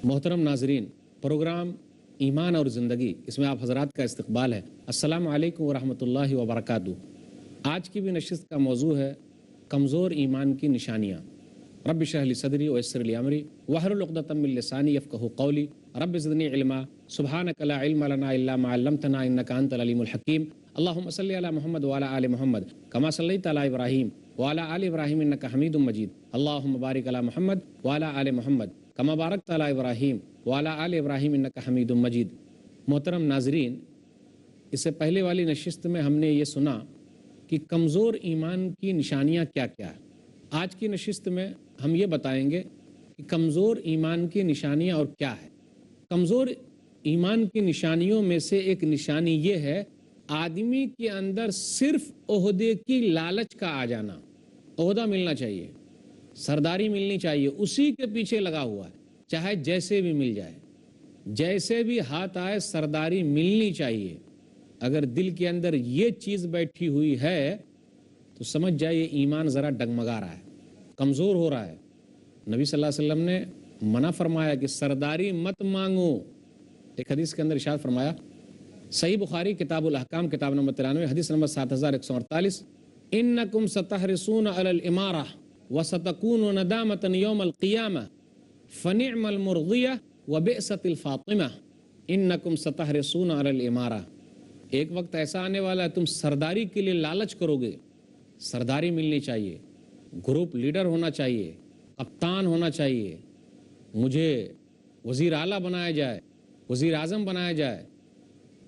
محترم ناظرین، پروگرام ایمان اور زندگی، اس میں آپ حضرات کا استقبال ہے۔ السلام علیکم ورحمۃ اللہ وبرکاتہ۔ آج کی بھی نشست کا موضوع ہے کمزور ایمان کی نشانیاں۔ رب اشرح لی صدری ویسر لی امری واحلل عقدۃ من لسانی یفقہوا قولی رب زدنی علما سبحانک لا علم لنا الا ما علمتنا انک انت العلیم الحکیم۔ اللہم صلی علی محمد وعلی آل محمد کما صلیت علی ابراہیم وعلی آل ابراہیم انک حمید مجید۔ اللہم بارک علی محمد وعلی آل محمد کما بارکت علی ابراہیم وعلی آل ابراہیم انک حمید مجید۔ محترم ناظرین، اس سے پہلے والی نشست میں ہم نے یہ سنا کہ کمزور ایمان کی نشانیاں کیا کیا ہیں۔ آج کی نشست میں ہم یہ بتائیں گے کہ کمزور ایمان کی نشانیاں اور کیا ہے۔ کمزور ایمان کی نشانیوں میں سے ایک نشانی یہ ہے آدمی کے اندر صرف عہدے کی لالچ کا آ جانا۔ عہدہ ملنا چاہیے، سرداری ملنی چاہیے، اسی کے پیچھے لگا ہوا ہے، چاہے جیسے بھی مل جائے، جیسے بھی ہاتھ آئے سرداری ملنی چاہیے۔ اگر دل کے اندر یہ چیز بیٹھی ہوئی ہے تو سمجھ جائیے ایمان ذرا ڈگمگا رہا ہے، کمزور ہو رہا ہے۔ نبی صلی اللہ علیہ وسلم نے منع فرمایا کہ سرداری مت مانگو۔ ایک حدیث کے اندر ارشاد فرمایا، صحیح بخاری کتاب الاحکام کتاب نمبر 93 حدیث نمبر 7148، انکم ستحرسون علی الامارہ وستکون ندامۃ یوم القیامہ فنعم المرضیہ وبئست الفاطمہ انکم ستحرسون علی الامارہ۔ ایک وقت ایسا آنے والا ہے تم سرداری کے لیے لالچ کرو گے، سرداری ملنی چاہیے، گروپ لیڈر ہونا چاہیے، کپتان ہونا چاہیے، مجھے وزیر اعلیٰ بنایا جائے، وزیر اعظم بنایا جائے،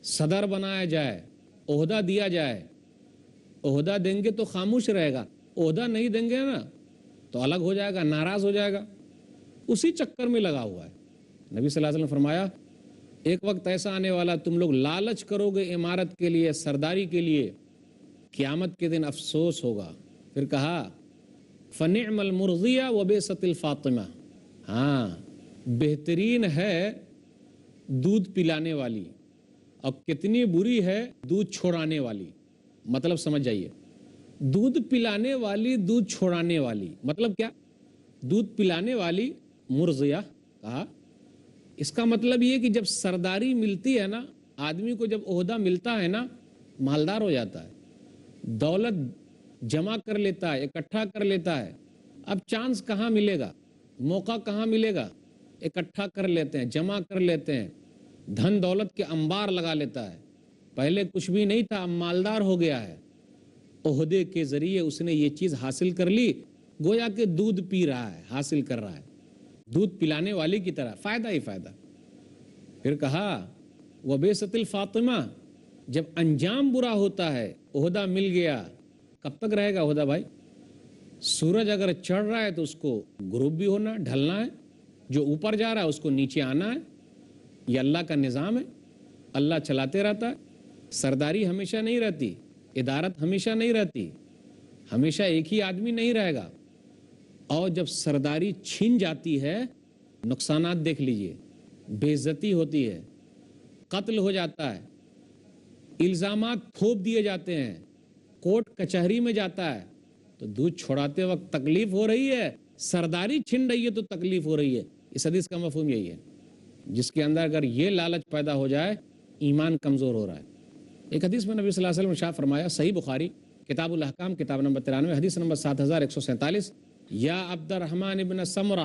صدر بنایا جائے، عہدہ دیا جائے۔ عہدہ دیں گے تو خاموش رہے گا، عہدہ نہیں دیں گے نا تو الگ ہو جائے گا، ناراض ہو جائے گا، اسی چکر میں لگا ہوا ہے۔ نبی صلی اللہ علیہ وسلم نے فرمایا ایک وقت ایسا آنے والا تم لوگ لالچ کرو گے امارت کے لیے، سرداری کے لیے، قیامت کے دن افسوس ہوگا۔ پھر کہا فنعم المرضیہ وبئست الفاطمہ، ہاں بہترین ہے دودھ پلانے والی اور کتنی بری ہے دودھ چھوڑانے والی۔ مطلب سمجھ جائیے، دودھ پلانے والی، دودھ چھوڑانے والی، مطلب کیا؟ دودھ پلانے والی مرضیہ کہا، اس کا مطلب یہ کہ جب سرداری ملتی ہے نا، آدمی کو جب عہدہ ملتا ہے نا، مالدار ہو جاتا ہے، دولت جمع کر لیتا ہے، اکٹھا کر لیتا ہے۔ اب چانس کہاں ملے گا، موقع کہاں ملے گا؟ اکٹھا کر لیتے ہیں، جمع کر لیتے ہیں، دھن دولت کے انبار لگا لیتا ہے۔ پہلے کچھ بھی نہیں تھا، اب مالدار ہو گیا ہے، عہدے کے ذریعے اس نے یہ چیز حاصل کر لی، گویا کہ دودھ پی رہا ہے، حاصل کر رہا ہے، دودھ پلانے والی کی طرح، فائدہ ہی فائدہ۔ پھر کہا وبئست الفاطمہ، جب انجام برا ہوتا ہے، عہدہ مل گیا، کب تک رہے گا عہدہ بھائی؟ سورج اگر چڑھ رہا ہے تو اس کو غروب بھی ہونا، ڈھلنا ہے، جو اوپر جا رہا ہے اس کو نیچے آنا ہے۔ یہ اللہ کا نظام ہے، اللہ چلاتے رہتا ہے۔ سرداری ہمیشہ نہیں رہتی، ادارت ہمیشہ نہیں رہتی، ہمیشہ ایک ہی آدمی نہیں رہے گا۔ اور جب سرداری چھن جاتی ہے، نقصانات دیکھ لیجئے، بے عزتی ہوتی ہے، قتل ہو جاتا ہے، الزامات تھوپ دیے جاتے ہیں، کورٹ کچہری میں جاتا ہے، تو دودھ چھوڑاتے وقت تکلیف ہو رہی ہے، سرداری چھن رہی ہے تو تکلیف ہو رہی ہے۔ اس حدیث کا مفہوم یہی ہے، جس کے اندر اگر یہ لالچ پیدا ہو جائے، ایمان کمزور ہو رہا ہے۔ ایک حدیث میں نبی صلی اللہ علیہ وسلم نے ارشاد فرمایا، صحیح بخاری کتاب الاحکام کتاب نمبر 93 حدیث نمبر 7147، یا عبد الرحمن بن سمرہ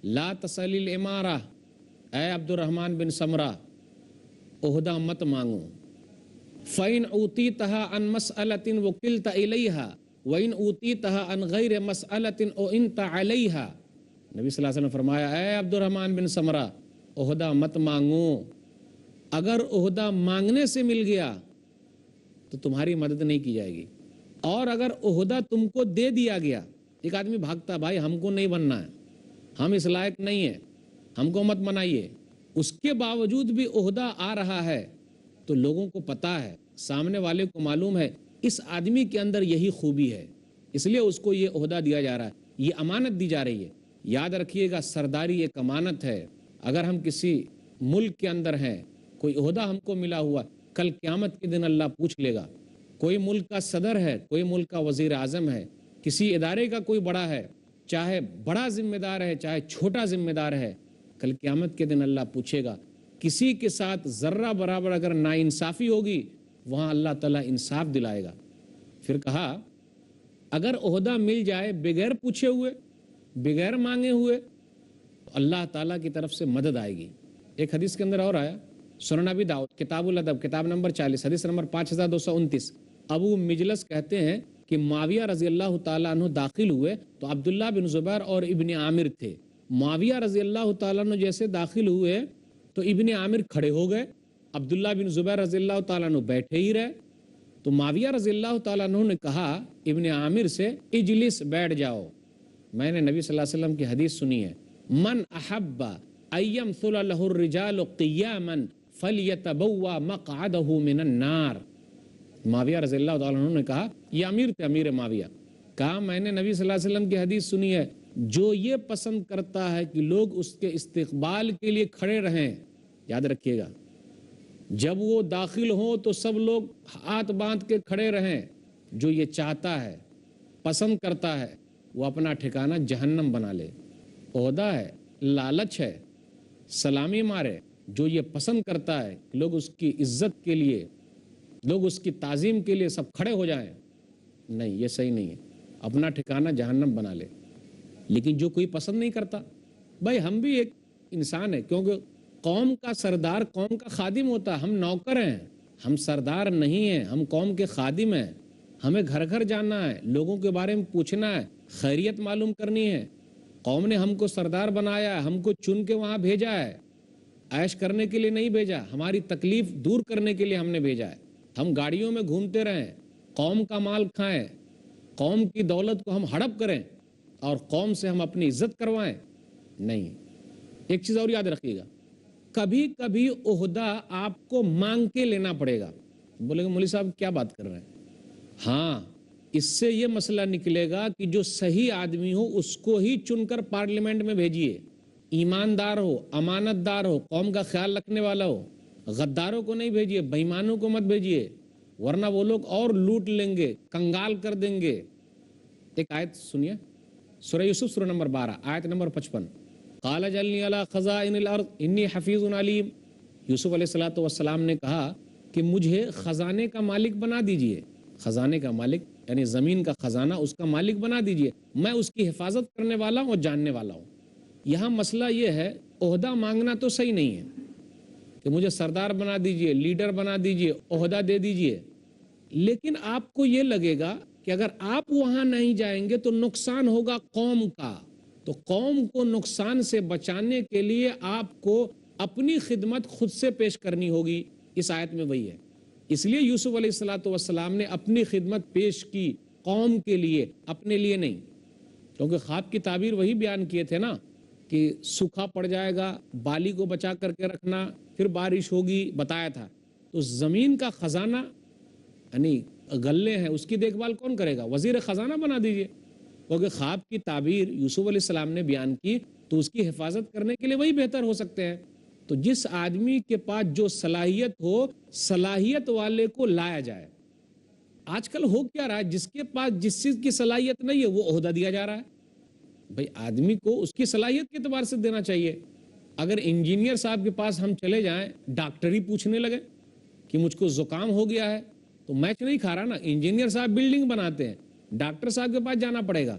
لا تسأل الامارہ، اے عبد الرحمن بن سمرہ عہدہ مت مانگو، فَإِنْ أُوتِيتَهَا عَنْ مَسْأَلَةٍ وُكِلْتَ إِلَيْهَا وَإِنْ أُوتِيتَهَا عَنْ غَيْرِ مَسْأَلَةٍ أُعِنْتَ عَلَيْهَا۔ نبی صلی اللہ علیہ وسلم نے فرمایا، اے عبد الرحمن بن سمرہ عہدہ مت مانگو، اگر عہدہ مانگنے سے مل گیا تو تمہاری مدد نہیں کی جائے گی، اور اگر عہدہ تم کو دے دیا گیا، ایک آدمی بھاگتا، بھائی ہم کو نہیں بننا ہے، ہم اس لائق نہیں ہیں، ہم کو مت بنائیے، اس کے باوجود بھی عہدہ آ رہا ہے تو لوگوں کو پتا ہے، سامنے والے کو معلوم ہے اس آدمی کے اندر یہی خوبی ہے، اس لیے اس کو یہ عہدہ دیا جا رہا ہے، یہ امانت دی جا رہی ہے۔ یاد رکھیے گا، سرداری ایک امانت ہے۔ اگر ہم کسی ملک کے اندر ہیں، کوئی عہدہ ہم کو ملا ہوا، کل قیامت کے دن اللہ پوچھ لے گا۔ کوئی ملک کا صدر ہے، کوئی ملک کا وزیر اعظم ہے، کسی ادارے کا کوئی بڑا ہے، چاہے بڑا ذمہ دار ہے چاہے چھوٹا ذمہ دار ہے، کل قیامت کے دن اللہ پوچھے گا، کسی کے ساتھ ذرہ برابر اگر ناانصافی ہوگی وہاں اللہ تعالیٰ انصاف دلائے گا۔ پھر کہا اگر عہدہ مل جائے بغیر پوچھے ہوئے، بغیر مانگے ہوئے، تو اللہ تعالیٰ کی طرف سے مدد آئے گی۔ ایک حدیث کے اندر اور آیا، سنن ابی داؤد کتاب الادب کتاب نمبر 40 حدیث نمبر 5229، ابو مجلس کہتے ہیں کہ معاویہ رضی اللہ تعالیٰ عنہ داخل ہوئے تو عبداللہ بن زبیر اور ابن عامر تھے۔ معاویہ رضی اللہ تعالیٰ عنہ جیسے داخل ہوئے تو ابن عامر کھڑے ہو گئے، عبداللہ بن زبیر رضی اللہ تعالیٰ عنہ بیٹھے ہی رہے۔ تو معاویہ رضی اللہ تعالیٰ عنہ نے کہا ابن عامر سے، اجلس، بیٹھ جاؤ۔ میں نے نبی صلی اللہ علیہ وسلم کی حدیث سنی ہے، من احب ایمثل له الرجال قیاما فلیتبوا مقعدہ من النار۔ معاویہ رضی اللہ تعالیٰ عنہ نے کہا، یہ امیر تھے، امیر معاویہ، کہا میں نے نبی صلی اللہ علیہ وسلم کی حدیث سنی ہے، جو یہ پسند کرتا ہے کہ لوگ اس کے استقبال کے لیے کھڑے رہیں، یاد رکھیے گا جب وہ داخل ہوں تو سب لوگ ہاتھ باندھ کے کھڑے رہیں، جو یہ چاہتا ہے، پسند کرتا ہے، وہ اپنا ٹھکانہ جہنم بنا لے۔ عہدہ ہے، لالچ ہے، سلامی مارے، جو یہ پسند کرتا ہے لوگ اس کی عزت کے لیے، لوگ اس کی تعظیم کے لیے سب کھڑے ہو جائیں، نہیں، یہ صحیح نہیں ہے، اپنا ٹھکانہ جہنم بنا لے۔ لیکن جو کوئی پسند نہیں کرتا، بھائی ہم بھی ایک انسان ہے، کیونکہ قوم کا سردار قوم کا خادم ہوتا ہے، ہم نوکر ہیں، ہم سردار نہیں ہیں، ہم قوم کے خادم ہیں، ہمیں گھر گھر جانا ہے، لوگوں کے بارے میں پوچھنا ہے، خیریت معلوم کرنی ہے۔ قوم نے ہم کو سردار بنایا ہے، ہم کو چن کے وہاں بھیجا ہے، عیش کرنے کے لیے نہیں بھیجا، ہماری تکلیف دور کرنے کے لیے ہم نے بھیجا ہے۔ ہم گاڑیوں میں گھومتے رہیں، قوم کا مال کھائیں، قوم کی دولت کو ہم ہڑپ کریں اور قوم سے ہم اپنی عزت کروائیں؟ نہیں۔ ایک چیز اور یاد رکھیے گا، کبھی کبھی عہدہ آپ کو مانگ کے لینا پڑے گا۔ بولے گا مولوی صاحب کیا بات کر رہے ہیں؟ ہاں، اس سے یہ مسئلہ نکلے گا کہ جو صحیح آدمی ہو اس کو ہی چن کر پارلیمنٹ میں بھیجیے، ایماندار ہو، امانت دار ہو، قوم کا خیال رکھنے والا ہو، غداروں کو نہیں بھیجیے، بے ایمانوں کو مت بھیجیے، ورنہ وہ لوگ اور لوٹ لیں گے، کنگال کر دیں گے۔ ایک آیت سنیے، سورہ یوسف سورہ نمبر 12 آیت نمبر 55، قال جلنی علی خزائن الارض انی حفیظ علیم۔ یوسف علیہ السلام نے کہا کہ مجھے خزانے کا مالک بنا دیجئے، خزانے کا مالک یعنی زمین کا خزانہ، اس کا مالک بنا دیجئے، میں اس کی حفاظت کرنے والا ہوں اور جاننے والا ہوں۔ یہاں مسئلہ یہ ہے، عہدہ مانگنا تو صحیح نہیں ہے کہ مجھے سردار بنا دیجئے، لیڈر بنا دیجئے، عہدہ دے دیجئے، لیکن آپ کو یہ لگے گا کہ اگر آپ وہاں نہیں جائیں گے تو نقصان ہوگا قوم کا، تو قوم کو نقصان سے بچانے کے لیے آپ کو اپنی خدمت خود سے پیش کرنی ہوگی۔ اس آیت میں وہی ہے، اس لیے یوسف علیہ السلام نے اپنی خدمت پیش کی قوم کے لیے، اپنے لیے نہیں، کیونکہ خواب کی تعبیر وہی بیان کیے تھے نا کہ سوکھا پڑ جائے گا، بالی کو بچا کر کے رکھنا، پھر بارش ہوگی، بتایا تھا۔ تو زمین کا خزانہ یعنی غلے ہیں، اس کی دیکھ بھال کون کرے گا؟ وزیر خزانہ بنا دیجئے، کیونکہ خواب کی تعبیر یوسف علیہ السلام نے بیان کی تو اس کی حفاظت کرنے کے لیے وہی بہتر ہو سکتے ہیں۔ تو جس آدمی کے پاس جو صلاحیت ہو، صلاحیت والے کو لایا جائے۔ آج کل ہو کیا رہا ہے، جس کے پاس جس چیز کی صلاحیت نہیں ہے وہ عہدہ دیا جا رہا ہے۔ بھئی آدمی کو اس کی صلاحیت کے اعتبار سے دینا چاہیے۔ اگر انجینئر صاحب کے پاس ہم چلے جائیں، ڈاکٹری پوچھنے لگے کہ مجھ کو زکام ہو گیا ہے، تو میچ نہیں کھا رہا نا۔ انجینئر صاحب بلڈنگ بناتے ہیں، ڈاکٹر صاحب کے پاس جانا پڑے گا،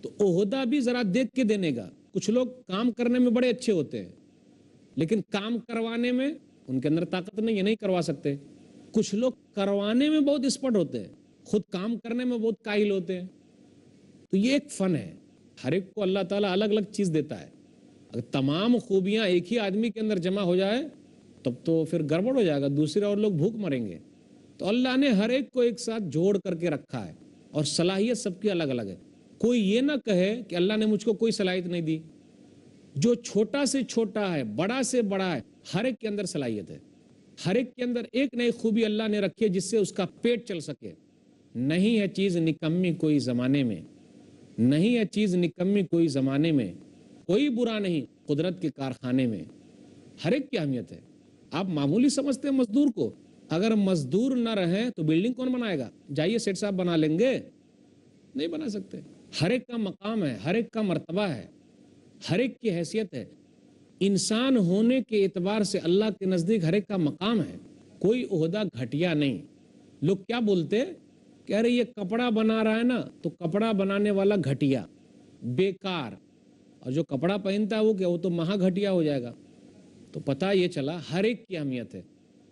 تو عہدہ بھی ذرا دیکھ کے دینے گا۔ کچھ لوگ کام کرنے میں بڑے اچھے ہوتے ہیں لیکن کام کروانے میں ان کے اندر طاقت نہیں ہے، نہیں کروا سکتے۔ کچھ لوگ کروانے میں بہت ایکسپرٹ ہوتے ہیں، خود کام کرنے میں بہت قائل ہوتے ہیں۔ تو یہ ایک فن ہے، ہر ایک کو اللہ تعالیٰ الگ الگ چیز دیتا ہے۔ اگر تمام خوبیاں ایک ہی آدمی کے اندر جمع ہو جائے تب تو پھر گڑبڑ ہو جائے گا، دوسرے اور لوگ بھوک مریں گے۔ تو اللہ نے ہر ایک کو ایک ساتھ جوڑ کر کے رکھا ہے اور صلاحیت سب کی الگ الگ ہے۔ کوئی یہ نہ کہے کہ اللہ نے مجھ کو کوئی صلاحیت نہیں دی۔ جو چھوٹا سے چھوٹا ہے، بڑا سے بڑا ہے، ہر ایک کے اندر صلاحیت ہے، ہر ایک کے اندر ایک نئی خوبی اللہ نے رکھی ہے جس سے اس کا پیٹ چل سکے۔ نہیں ہے چیز نکمی کوئی زمانے میں، نہیں ہے چیز نکمی کوئی زمانے میں، کوئی برا نہیں قدرت کے کارخانے میں۔ ہر ایک کی اہمیت ہے۔ آپ معمولی سمجھتے ہیں مزدور کو، اگر مزدور نہ رہیں تو بلڈنگ کون بنائے گا؟ جائیے سیٹ صاحب بنا لیں گے؟ نہیں بنا سکتے۔ ہر ایک کا مقام ہے، ہر ایک کا مرتبہ ہے، ہر ایک کی حیثیت ہے۔ انسان ہونے کے اعتبار سے اللہ کے نزدیک ہر ایک کا مقام ہے، کوئی عہدہ گھٹیا نہیں۔ لوگ کیا بولتے، کہہ رہے یہ کپڑا بنا رہا ہے نا تو کپڑا بنانے والا گھٹیا، بیکار، اور جو کپڑا پہنتا ہے وہ کیا، وہ تو مہا گھٹیا ہو جائے گا۔ تو پتہ یہ چلا ہر ایک کی اہمیت ہے،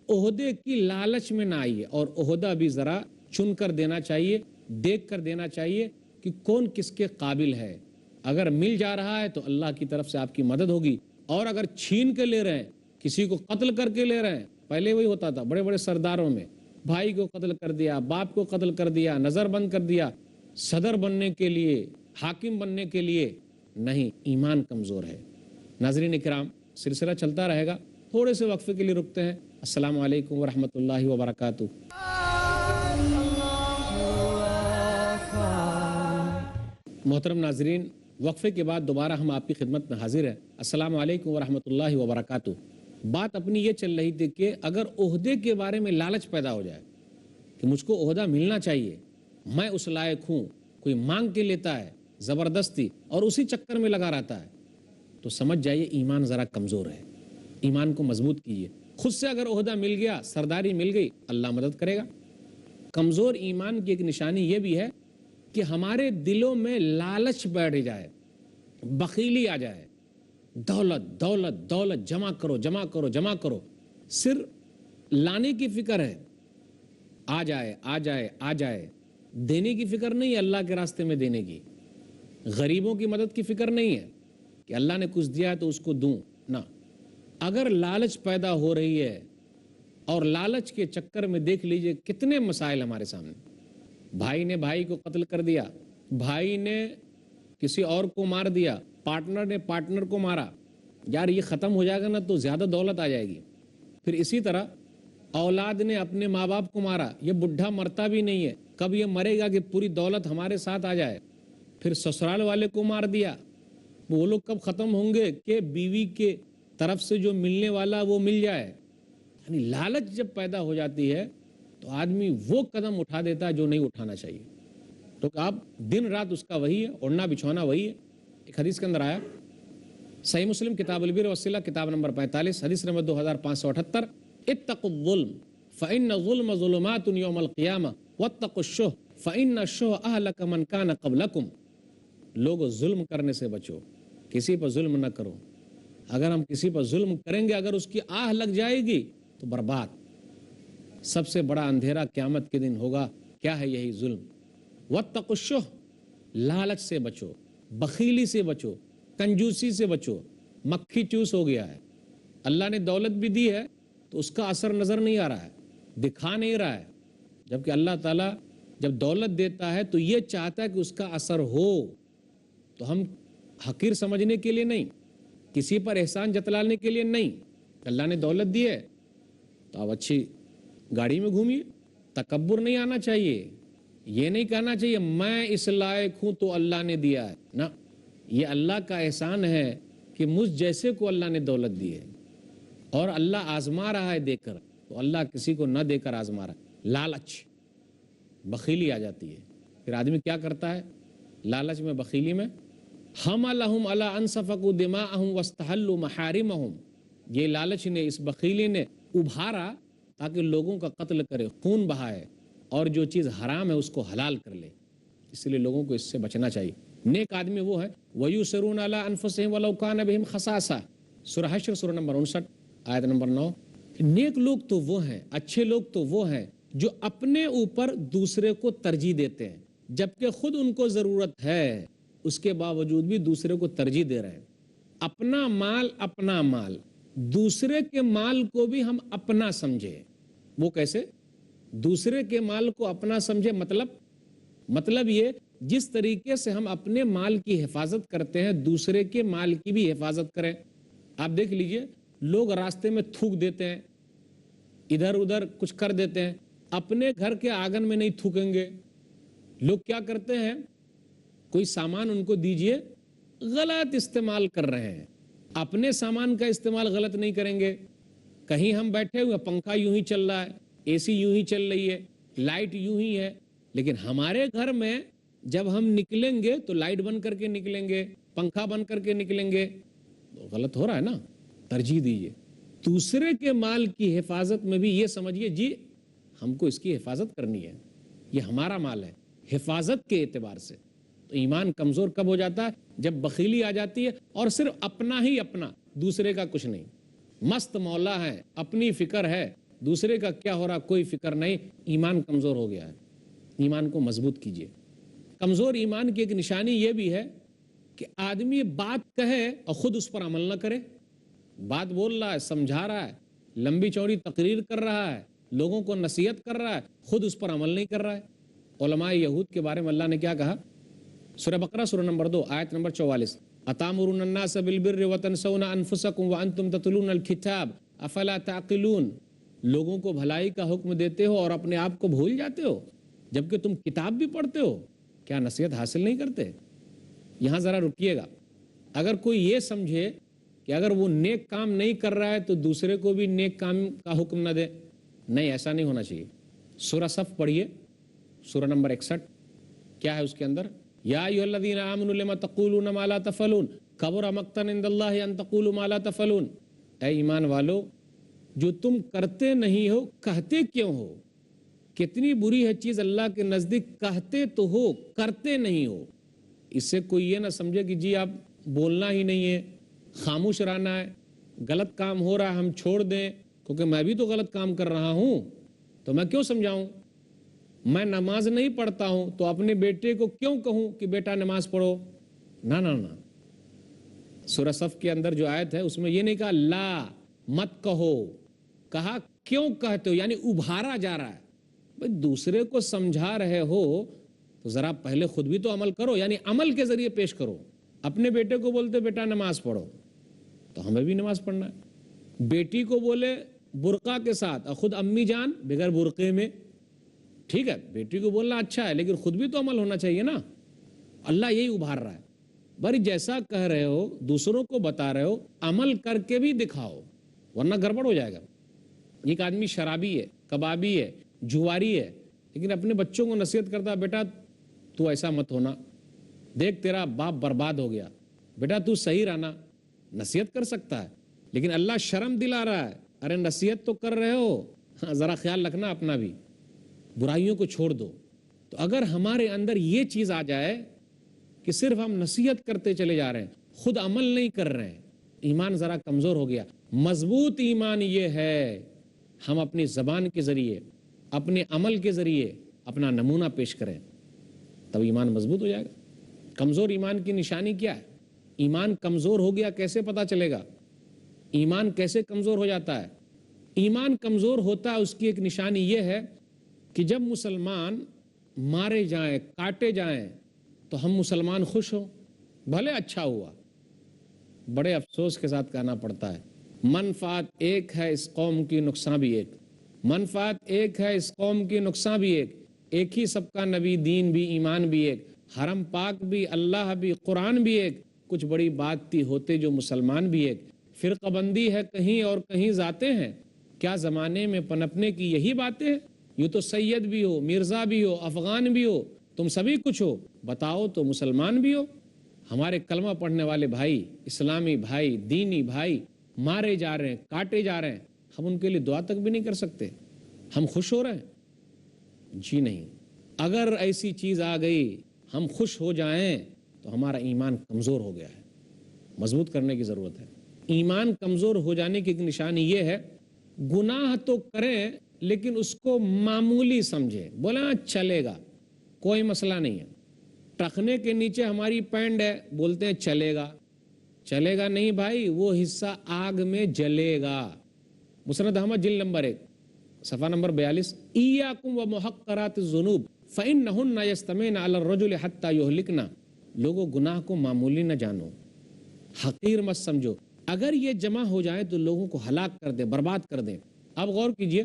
عہدے کی لالچ میں نہ آئیے، اور عہدہ بھی ذرا چن کر دینا چاہیے، دیکھ کر دینا چاہیے کہ کون کس کے قابل ہے۔ اگر مل جا رہا ہے تو اللہ کی طرف سے آپ کی مدد ہوگی، اور اگر چھین کے لے رہے ہیں، کسی کو قتل کر کے لے رہے ہیں، پہلے وہی ہوتا تھا بڑے بڑے سرداروں میں، بھائی کو قتل کر دیا، باپ کو قتل کر دیا، نظر بند کر دیا، صدر بننے کے لیے، حاکم بننے کے لیے نہیں، ایمان کمزور ہے۔ ناظرین اکرام، سلسلہ چلتا رہے گا، تھوڑے سے وقفے کے لیے رکتے ہیں۔ السلام علیکم ورحمۃ اللہ وبرکاتہ۔ محترم ناظرین، وقفے کے بعد دوبارہ ہم آپ کی خدمت میں حاضر ہیں۔ السلام علیکم ورحمۃ اللہ وبرکاتہ۔ بات اپنی یہ چل رہی تھی کہ اگر عہدے کے بارے میں لالچ پیدا ہو جائے کہ مجھ کو عہدہ ملنا چاہیے، میں اس لائق ہوں، کوئی مانگ کے لیتا ہے زبردستی اور اسی چکر میں لگا رہتا ہے، تو سمجھ جائیے ایمان ذرا کمزور ہے۔ ایمان کو مضبوط کیجیے۔ خود سے اگر عہدہ مل گیا، سرداری مل گئی، اللہ مدد کرے گا۔ کمزور ایمان کی ایک نشانی یہ بھی ہے کہ ہمارے دلوں میں لالچ بیٹھ جائے، بخیلی آ جائے، دولت دولت دولت، جمع کرو جمع کرو جمع کرو، صرف لانے کی فکر ہے، آ جائے آ جائے آ جائے، دینے کی فکر نہیں ہے، اللہ کے راستے میں دینے کی، غریبوں کی مدد کی فکر نہیں ہے کہ اللہ نے کچھ دیا ہے تو اس کو دوں، نہ۔ اگر لالچ پیدا ہو رہی ہے، اور لالچ کے چکر میں دیکھ لیجئے کتنے مسائل ہمارے سامنے، بھائی نے بھائی کو قتل کر دیا، بھائی نے کسی اور کو مار دیا، پارٹنر نے پارٹنر کو مارا، یار یہ ختم ہو جائے گا نا تو زیادہ دولت آ جائے گی۔ پھر اسی طرح اولاد نے اپنے ماں باپ کو مارا، یہ بڈھا مرتا بھی نہیں ہے، کب یہ مرے گا کہ پوری دولت ہمارے ساتھ آ جائے۔ پھر سسرال والے کو مار دیا، وہ لوگ کب ختم ہوں گے کہ بیوی کے طرف سے جو ملنے والا وہ مل جائے۔ یعنی لالچ جب پیدا ہو جاتی ہے تو آدمی وہ قدم اٹھا دیتا ہے جو نہیں اٹھانا چاہیے، تو کہ آپ دن رات اس کا وہی ہے، اوڑھنا بچھونا وہی ہے۔ ایک حدیث کے اندر آیا، صحیح مسلم کتاب البر والصلہ کتاب نمبر 45 حدیث نمبر 2578، اتقوا الظلم فإن الظلم ظلمات یوم القیامہ واتقوا الشح فإن الشح اہلک من کان قبلکم۔ لوگوں ظلم کرنے سے بچو، کسی پر ظلم نہ کرو۔ اگر ہم کسی پر ظلم کریں گے، اگر اس کی آہ لگ جائے گی تو برباد۔ سب سے بڑا اندھیرا قیامت کے دن ہوگا، کیا ہے؟ یہی ظلم۔ واتقوا الشح، لالچ سے بچو، بخیلی سے بچو، کنجوسی سے بچو۔ مکھی چوس ہو گیا ہے، اللہ نے دولت بھی دی ہے تو اس کا اثر نظر نہیں آ رہا ہے، دکھا نہیں رہا ہے، جبکہ اللہ تعالیٰ جب دولت دیتا ہے تو یہ چاہتا ہے کہ اس کا اثر ہو۔ تو ہم حقیر سمجھنے کے لیے نہیں، کسی پر احسان جتلانے کے لیے نہیں، اللہ نے دولت دی ہے تو آپ اچھی گاڑی میں گھومیے، تکبر نہیں آنا چاہیے، یہ نہیں کہنا چاہیے میں اس لائق ہوں تو اللہ نے دیا ہے، نہ، یہ اللہ کا احسان ہے کہ مجھ جیسے کو اللہ نے دولت دی ہے، اور اللہ آزما رہا ہے دے کر، تو اللہ کسی کو نہ دے کر آزما رہا ہے۔ لالچ، بخیلی آ جاتی ہے، پھر آدمی کیا کرتا ہے لالچ میں، بخیلی میں، حملہم علی ان سفکوا دماءہم واستحلوا محارمہم، یہ لالچ نے، اس بخیلی نے ابھارا تاکہ لوگوں کا قتل کرے، خون بہائے، اور جو چیز حرام ہے اس کو حلال کر لے۔ اس لیے لوگوں کو اس سے بچنا چاہیے۔ نیک آدمی وہ ہے وَيُسِرُونَ عَلَىٰ أَنفُسِهِمْ وَلَوْ كَانَ بِهِمْ خَصَاصَةٌ، سورہ حشر سورہ نمبر 59 آیت نمبر 9۔ نیک لوگ تو وہ ہیں، اچھے لوگ تو وہ ہیں جو اپنے اوپر دوسرے کو ترجیح دیتے ہیں، جبکہ خود ان کو ضرورت ہے، اس کے باوجود بھی دوسرے کو ترجیح دے رہے ہیں۔ اپنا مال، دوسرے کے مال کو بھی ہم اپنا سمجھے۔ وہ کیسے؟ دوسرے کے مال کو اپنا سمجھے، مطلب یہ جس طریقے سے ہم اپنے مال کی حفاظت کرتے ہیں، دوسرے کے مال کی بھی حفاظت کریں۔ آپ دیکھ لیجئے، لوگ راستے میں تھوک دیتے ہیں، ادھر ادھر کچھ کر دیتے ہیں، اپنے گھر کے آنگن میں نہیں تھوکیں گے۔ لوگ کیا کرتے ہیں، کوئی سامان ان کو دیجئے، غلط استعمال کر رہے ہیں، اپنے سامان کا استعمال غلط نہیں کریں گے۔ کہیں ہم بیٹھے ہوئے، پنکھا یوں ہی چل رہا ہے، اے سی یوں ہی چل رہی ہے، لائٹ یوں ہی ہے، لیکن ہمارے گھر میں جب ہم نکلیں گے تو لائٹ بند کر کے نکلیں گے، پنکھا بند کر کے نکلیں گے، تو غلط ہو رہا ہے نا۔ ترجیح دیجئے. دوسرے کے مال کی حفاظت میں بھی یہ سمجھیے جی ہم کو اس کی حفاظت کرنی ہے, یہ ہمارا مال ہے, حفاظت کے اعتبار سے. تو ایمان کمزور کب ہو جاتا ہے؟ جب بخیلی آ جاتی ہے اور صرف اپنا ہی اپنا, دوسرے کا کچھ نہیں. مست مولا ہے, اپنی فکر ہے, دوسرے کا کیا ہو رہا کوئی فکر نہیں, ایمان کمزور ہو گیا ہے. ایمان کو مضبوط کیجئے. کمزور ایمان کی ایک نشانی یہ بھی ہے کہ آدمی بات کہے اور خود اس پر عمل نہ کرے. بات بول رہا ہے, سمجھا رہا ہے, لمبی چوڑی تقریر کر رہا ہے, لوگوں کو نصیحت کر رہا ہے, خود اس پر عمل نہیں کر رہا ہے. علماء یہود کے بارے میں اللہ نے کیا کہا؟ سورہ بقرہ سورہ نمبر 2 آیت نمبر 44, اتامرون الناس بالبر وتنسون انفسکم وانتم تتلون الکتاب افلا تعقلون. لوگوں کو بھلائی کا حکم دیتے ہو اور اپنے آپ کو بھول جاتے ہو جبکہ تم کتاب بھی پڑھتے ہو, کیا نصیحت حاصل نہیں کرتے؟ یہاں ذرا رکیے گا. اگر کوئی یہ سمجھے کہ اگر وہ نیک کام نہیں کر رہا ہے تو دوسرے کو بھی نیک کام کا حکم نہ دے, نہیں, ایسا نہیں ہونا چاہیے. سورہ صف پڑھیے, سورہ نمبر 61, کیا ہے اس کے اندر؟ یا ایھا الذین آمنوا لما تقولون ما لا تفعلون کبر مقتا عند اللہ ان تقولوا ما لا تفعلون. اے ایمان والو, جو تم کرتے نہیں ہو کہتے کیوں ہو؟ کتنی بری ہے چیز اللہ کے نزدیک, کہتے تو ہو کرتے نہیں ہو. اس سے کوئی یہ نہ سمجھے کہ جی آپ بولنا ہی نہیں ہے, خاموش رہنا ہے, غلط کام ہو رہا ہے ہم چھوڑ دیں, کیونکہ میں بھی تو غلط کام کر رہا ہوں تو میں کیوں سمجھاؤں. میں نماز نہیں پڑھتا ہوں تو اپنے بیٹے کو کیوں کہوں کہ بیٹا نماز پڑھو؟ نہ نہ نہ. سورہ صف کے اندر جو آیت ہے اس میں یہ نہیں کہا لا مت کہو, کہا کیوں کہتے ہو, یعنی ابھارا جا رہا ہے. بھئی دوسرے کو سمجھا رہے ہو تو ذرا پہلے خود بھی تو عمل کرو, یعنی عمل کے ذریعے پیش کرو. اپنے بیٹے کو بولتے بیٹا نماز پڑھو تو ہمیں بھی نماز پڑھنا ہے. بیٹی کو بولے برقع کے ساتھ اور خود امی جان بغیر برقعے میں, ٹھیک ہے, بیٹی کو بولنا اچھا ہے لیکن خود بھی تو عمل ہونا چاہیے نا. اللہ یہی ابھار رہا ہے. بھائی جیسا کہہ رہے ہو, دوسروں کو بتا رہے ہو, عمل کر کے بھی دکھاؤ ورنہ گڑبڑ ہو جائے گا. ایک آدمی شرابی ہے, کبابی ہے, جواری ہے, لیکن اپنے بچوں کو نصیحت کرتا بیٹا تو ایسا مت ہونا, دیکھ تیرا باپ برباد ہو گیا, بیٹا تو صحیح رہنا. نصیحت کر سکتا ہے لیکن اللہ شرم دلا رہا ہے, ارے نصیحت تو کر رہے ہو, ذرا خیال رکھنا اپنا بھی, برائیوں کو چھوڑ دو. تو اگر ہمارے اندر یہ چیز آ جائے کہ صرف ہم نصیحت کرتے چلے جا رہے ہیں, خود عمل نہیں کر رہے ہیں, ایمان ذرا کمزور ہو گیا. مضبوط ایمان یہ ہے ہم اپنی زبان کے ذریعے, اپنے عمل کے ذریعے اپنا نمونہ پیش کریں, تب ایمان مضبوط ہو جائے گا. کمزور ایمان کی نشانی کیا ہے؟ ایمان کمزور ہو گیا کیسے پتہ چلے گا؟ ایمان کیسے کمزور ہو جاتا ہے؟ ایمان کمزور ہوتا ہے اس کی ایک نشانی یہ ہے کہ جب مسلمان مارے جائیں, کاٹے جائیں تو ہم مسلمان خوش ہوں, بھلے اچھا ہوا. بڑے افسوس کے ساتھ کہنا پڑتا ہے منفعت ایک ہے اس قوم کی, نقصان بھی ایک. منفعت ایک ہے اس قوم کی, نقصان بھی ایک. ایک ہی سب کا نبی, دین بھی, ایمان بھی ایک, حرم پاک بھی, اللہ بھی, قرآن بھی ایک. کچھ بڑی بات تھی ہوتے جو مسلمان بھی ایک. فرقہ بندی ہے کہیں اور کہیں ذاتیں ہیں, کیا زمانے میں پنپنے کی یہی باتیں ہیں؟ یوں تو سید بھی ہو, مرزا بھی ہو, افغان بھی ہو, تم سبھی کچھ ہو, بتاؤ تو مسلمان بھی ہو. ہمارے کلمہ پڑھنے والے بھائی, اسلامی بھائی, دینی بھائی مارے جا رہے ہیں, کاٹے جا رہے ہیں, ہم ان کے لیے دعا تک بھی نہیں کر سکتے. ہم خوش ہو رہے ہیں؟ جی نہیں. اگر ایسی چیز آ گئی ہم خوش ہو جائیں تو ہمارا ایمان کمزور ہو گیا ہے, مضبوط کرنے کی ضرورت ہے. ایمان کمزور ہو جانے کی ایک نشانی یہ ہے گناہ تو کریں لیکن اس کو معمولی سمجھے, بولا چلے گا کوئی مسئلہ نہیں ہے. ٹخنے کے نیچے ہماری پینڈ ہے, بولتے ہیں چلے گا. چلے گا نہیں بھائی, وہ حصہ آگ میں جلے گا. مسند احمد جلد نمبر 1 صفحہ نمبر 42, ایاکم ومحقرات الذنوب فإنہن یجتمعن علی الرجل حتی یہلکن. لوگوں گناہ کو معمولی نہ جانو, حقیر مت سمجھو, اگر یہ جمع ہو جائے تو لوگوں کو ہلاک کر دیں, برباد کر دیں. اب غور کیجئے,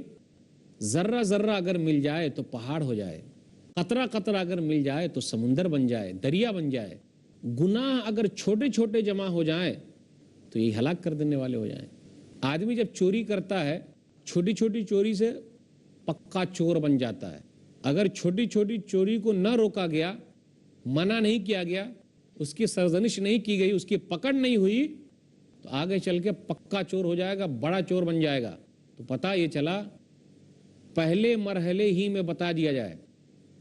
ذرہ ذرہ اگر مل جائے تو پہاڑ ہو جائے, قطرہ قطرہ اگر مل جائے تو سمندر بن جائے, دریا بن جائے. گناہ اگر چھوٹے چھوٹے جمع ہو جائیں تو یہ ہلاک کر دینے والے ہو جائیں. آدمی جب چوری کرتا ہے چھوٹی چھوٹی چوری سے پکا چور بن جاتا ہے. اگر چھوٹی چھوٹی چوری کو نہ روکا گیا, منع نہیں کیا گیا, اس کی سرزنش نہیں کی گئی, اس کی پکڑ نہیں ہوئی تو آگے چل کے پکا چور ہو جائے گا، بڑا چور بن جائے گا۔ تو پتہ یہ چلا پہلے مرحلے ہی میں بتا دیا جائے،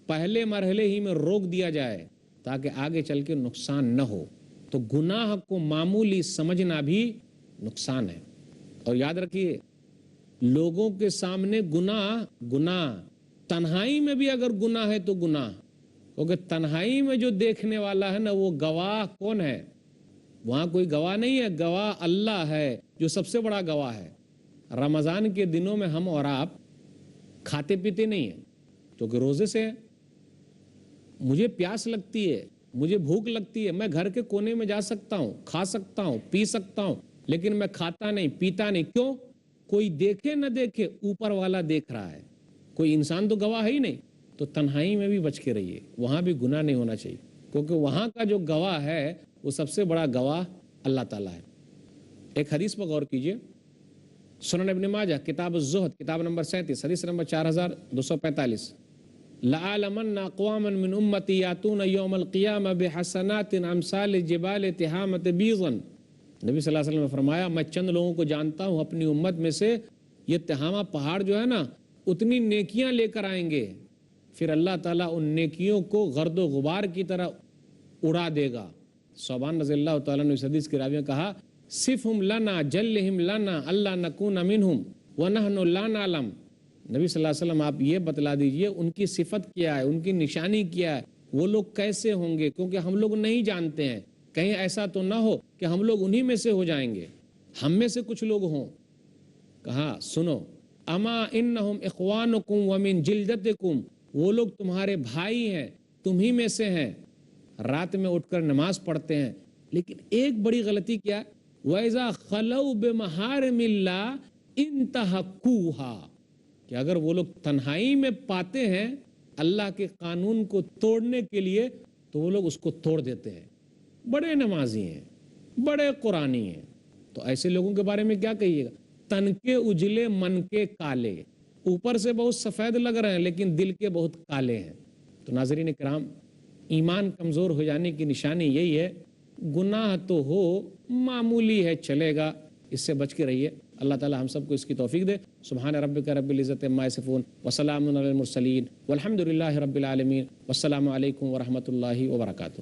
پہلے مرحلے ہی میں روک دیا جائے تاکہ آگے چل کے نقصان نہ ہو۔ تو گناہ کو معمولی سمجھنا بھی نقصان ہے۔ اور یاد رکھیے، لوگوں کے سامنے گناہ تنہائی میں بھی اگر گناہ ہے تو گناہ، کیونکہ تنہائی میں جو دیکھنے والا ہے نا وہ گواہ کون ہے؟ وہاں کوئی گواہ نہیں ہے، گواہ اللہ ہے جو سب سے بڑا گواہ ہے۔ رمضان کے دنوں میں ہم اور آپ کھاتے پیتے نہیں ہیں کیونکہ روزے سے ہے۔ مجھے پیاس لگتی ہے، مجھے بھوک لگتی ہے، میں گھر کے کونے میں جا سکتا ہوں، کھا سکتا ہوں، پی سکتا ہوں، لیکن میں کھاتا نہیں، پیتا نہیں۔ کیوں؟ کوئی دیکھے نہ دیکھے، اوپر والا دیکھ رہا ہے، کوئی انسان تو گواہ ہے ہی نہیں۔ تو تنہائی میں بھی بچ کے رہیے، وہاں بھی گناہ نہیں ہونا چاہیے، کیونکہ وہاں کا جو گواہ ہے وہ سب سے بڑا گواہ اللہ تعالیٰ ہے۔ ایک حدیث پر غور کیجئے، سنن ابن ماجہ کتاب الزہد کتاب نمبر 37 حدیث نمبر 4245، لَأَعْلَمَنَّ أَقْوَامًا مِّنْ أُمَّتِي يَأْتُونَ يَوْمَ الْقِيَامَةِ بِحَسَنَاتٍ أَمْثَالِ الْجِبَالِ تِهَامَةِ بِيضًا۔ نبی صلی اللہ علیہ وسلم نے فرمایا میں چند لوگوں کو جانتا ہوں اپنی امت میں سے، یہ تہامہ پہاڑ جو ہے نا اتنی نیکیاں لے کر آئیں گے، پھر اللہ تعالیٰ ان نیکیوں کو گرد و غبار کی طرح اڑا دے گا۔ صوبان رضی اللہ تعالیٰ نے اس حدیث کی راوی میں کہا صفہم لنا جلہم لنا اللہ نکون منہم ونحن لا نعلم۔ نبی صلی اللہ علیہ وسلم آپ یہ بتلا دیجئے ان کی صفت کیا ہے، ان کی نشانی کیا ہے، وہ لوگ کیسے ہوں گے، کیونکہ ہم لوگ نہیں جانتے ہیں۔ کہیں ایسا تو نہ ہو کہ ہم لوگ انہی میں سے ہو جائیں گے، ہم میں سے کچھ لوگ ہوں۔ کہا سنو، اما انہم اخوانکم ومن جلدتکم، وہ لوگ تمہارے بھائی ہیں، تمہی میں سے ہیں، رات میں اٹھ کر نماز پڑھتے ہیں، لیکن ایک بڑی غلطی کیا ہے، وَإِذَا خَلَوْا بِمَحَارِمِ اللَّهِ انْتَهَكُوهَا، کہ اگر وہ لوگ تنہائی میں پاتے ہیں اللہ کے قانون کو توڑنے کے لیے تو وہ لوگ اس کو توڑ دیتے ہیں۔ بڑے نمازی ہیں، بڑے قرآنی ہیں، تو ایسے لوگوں کے بارے میں کیا کہیے گا؟ تن کے اجلے من کے کالے، اوپر سے بہت سفید لگ رہے ہیں لیکن دل کے بہت کالے ہیں۔ تو ناظرین کرام، ایمان کمزور ہو جانے کی نشانی یہی ہے، گناہ تو ہو معمولی ہے چلے گا، اس سے بچ کے رہیے۔ اللہ تعالی ہم سب کو اس کی توفیق دے۔ سبحان ربک رب العزت عما یصفون وسلام علی المرسلین والحمد للہ رب العالمین، والسلام علیکم ورحمۃ اللہ وبرکاتہ۔